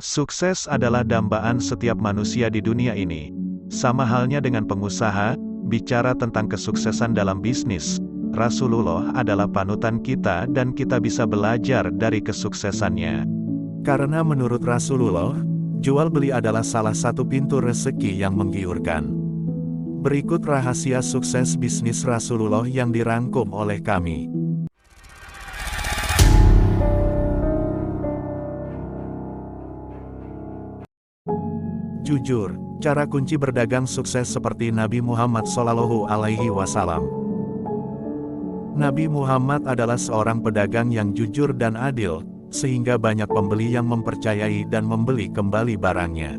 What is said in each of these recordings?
Sukses adalah dambaan setiap manusia di dunia ini. Sama halnya dengan pengusaha, bicara tentang kesuksesan dalam bisnis, Rasulullah adalah panutan kita dan kita bisa belajar dari kesuksesannya. Karena menurut Rasulullah, jual beli adalah salah satu pintu rezeki yang menggiurkan. Berikut rahasia sukses bisnis Rasulullah yang dirangkum oleh kami. Jujur, cara kunci berdagang sukses seperti Nabi Muhammad SAW. Nabi Muhammad adalah seorang pedagang yang jujur dan adil, sehingga banyak pembeli yang mempercayai dan membeli kembali barangnya.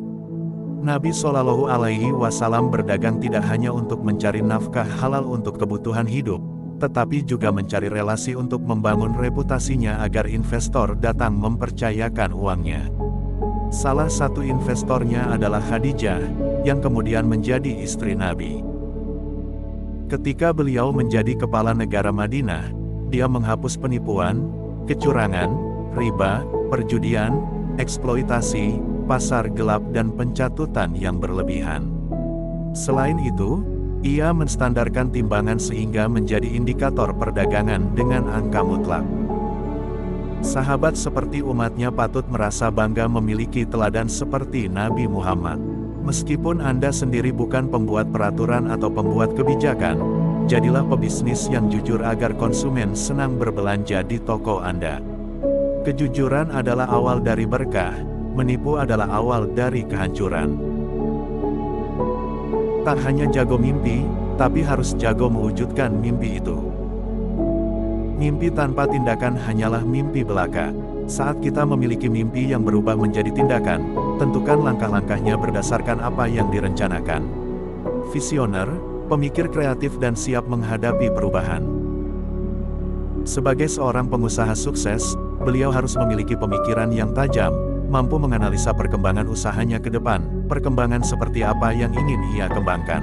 Nabi SAW berdagang tidak hanya untuk mencari nafkah halal untuk kebutuhan hidup, tetapi juga mencari relasi untuk membangun reputasinya agar investor datang mempercayakan uangnya. Salah satu investornya adalah Khadijah, yang kemudian menjadi istri Nabi. Ketika beliau menjadi kepala negara Madinah, dia menghapus penipuan, kecurangan, riba, perjudian, eksploitasi, pasar gelap dan pencatutan yang berlebihan. Selain itu, ia menstandarkan timbangan sehingga menjadi indikator perdagangan dengan angka mutlak. Sahabat seperti umatnya patut merasa bangga memiliki teladan seperti Nabi Muhammad. Meskipun Anda sendiri bukan pembuat peraturan atau pembuat kebijakan, jadilah pebisnis yang jujur agar konsumen senang berbelanja di toko Anda. Kejujuran adalah awal dari berkah, menipu adalah awal dari kehancuran. Tak hanya jago mimpi, tapi harus jago mewujudkan mimpi itu. Mimpi tanpa tindakan hanyalah mimpi belaka. Saat kita memiliki mimpi yang berubah menjadi tindakan, tentukan langkah-langkahnya berdasarkan apa yang direncanakan. Visioner, pemikir kreatif dan siap menghadapi perubahan. Sebagai seorang pengusaha sukses, beliau harus memiliki pemikiran yang tajam, mampu menganalisa perkembangan usahanya ke depan, perkembangan seperti apa yang ingin ia kembangkan.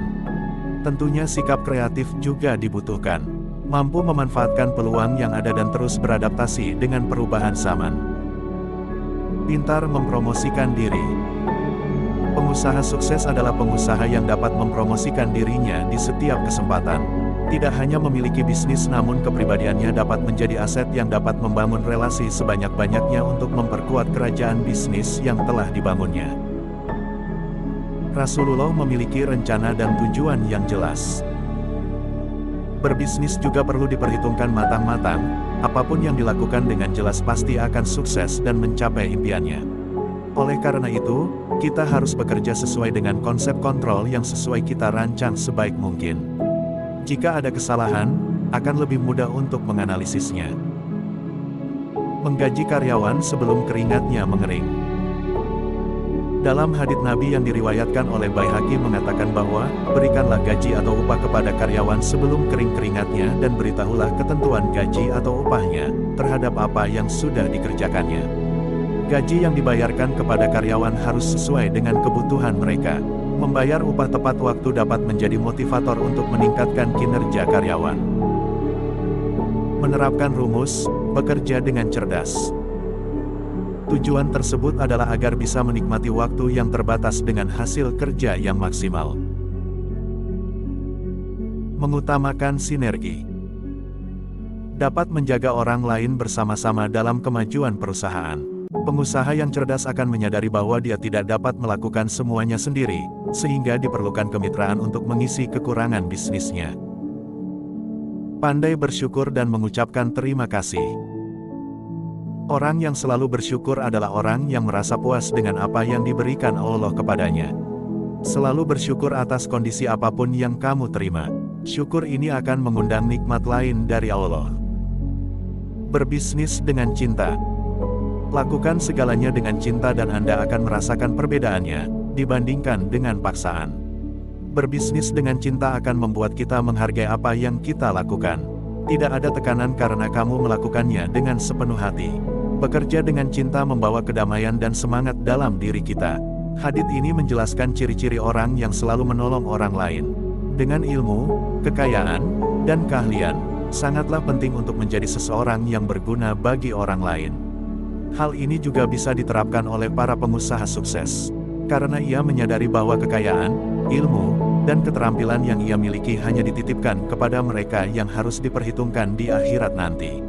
Tentunya sikap kreatif juga dibutuhkan. Mampu memanfaatkan peluang yang ada dan terus beradaptasi dengan perubahan zaman. Pintar mempromosikan diri. Pengusaha sukses adalah pengusaha yang dapat mempromosikan dirinya di setiap kesempatan. Tidak hanya memiliki bisnis namun kepribadiannya dapat menjadi aset yang dapat membangun relasi sebanyak-banyaknya untuk memperkuat kerajaan bisnis yang telah dibangunnya. Rasulullah memiliki rencana dan tujuan yang jelas. Berbisnis juga perlu diperhitungkan matang-matang, apapun yang dilakukan dengan jelas pasti akan sukses dan mencapai impiannya. Oleh karena itu, kita harus bekerja sesuai dengan konsep kontrol yang sesuai kita rancang sebaik mungkin. Jika ada kesalahan, akan lebih mudah untuk menganalisisnya. Menggaji karyawan sebelum keringatnya mengering. Dalam hadits Nabi yang diriwayatkan oleh Baihaqi mengatakan bahwa, berikanlah gaji atau upah kepada karyawan sebelum kering keringatnya dan beritahulah ketentuan gaji atau upahnya, terhadap apa yang sudah dikerjakannya. Gaji yang dibayarkan kepada karyawan harus sesuai dengan kebutuhan mereka. Membayar upah tepat waktu dapat menjadi motivator untuk meningkatkan kinerja karyawan. Menerapkan rumus, bekerja dengan cerdas. Tujuan tersebut adalah agar bisa menikmati waktu yang terbatas dengan hasil kerja yang maksimal. Mengutamakan sinergi. Dapat menjaga orang lain bersama-sama dalam kemajuan perusahaan. Pengusaha yang cerdas akan menyadari bahwa dia tidak dapat melakukan semuanya sendiri, sehingga diperlukan kemitraan untuk mengisi kekurangan bisnisnya. Pandai bersyukur dan mengucapkan terima kasih. Orang yang selalu bersyukur adalah orang yang merasa puas dengan apa yang diberikan Allah kepadanya. Selalu bersyukur atas kondisi apapun yang kamu terima. Syukur ini akan mengundang nikmat lain dari Allah. Berbisnis dengan cinta. Lakukan segalanya dengan cinta dan Anda akan merasakan perbedaannya, dibandingkan dengan paksaan. Berbisnis dengan cinta akan membuat kita menghargai apa yang kita lakukan. Tidak ada tekanan karena kamu melakukannya dengan sepenuh hati. Bekerja dengan cinta membawa kedamaian dan semangat dalam diri kita. Hadits ini menjelaskan ciri-ciri orang yang selalu menolong orang lain. Dengan ilmu, kekayaan, dan keahlian, sangatlah penting untuk menjadi seseorang yang berguna bagi orang lain. Hal ini juga bisa diterapkan oleh para pengusaha sukses. Karena ia menyadari bahwa kekayaan, ilmu, dan keterampilan yang ia miliki hanya dititipkan kepada mereka yang harus diperhitungkan di akhirat nanti.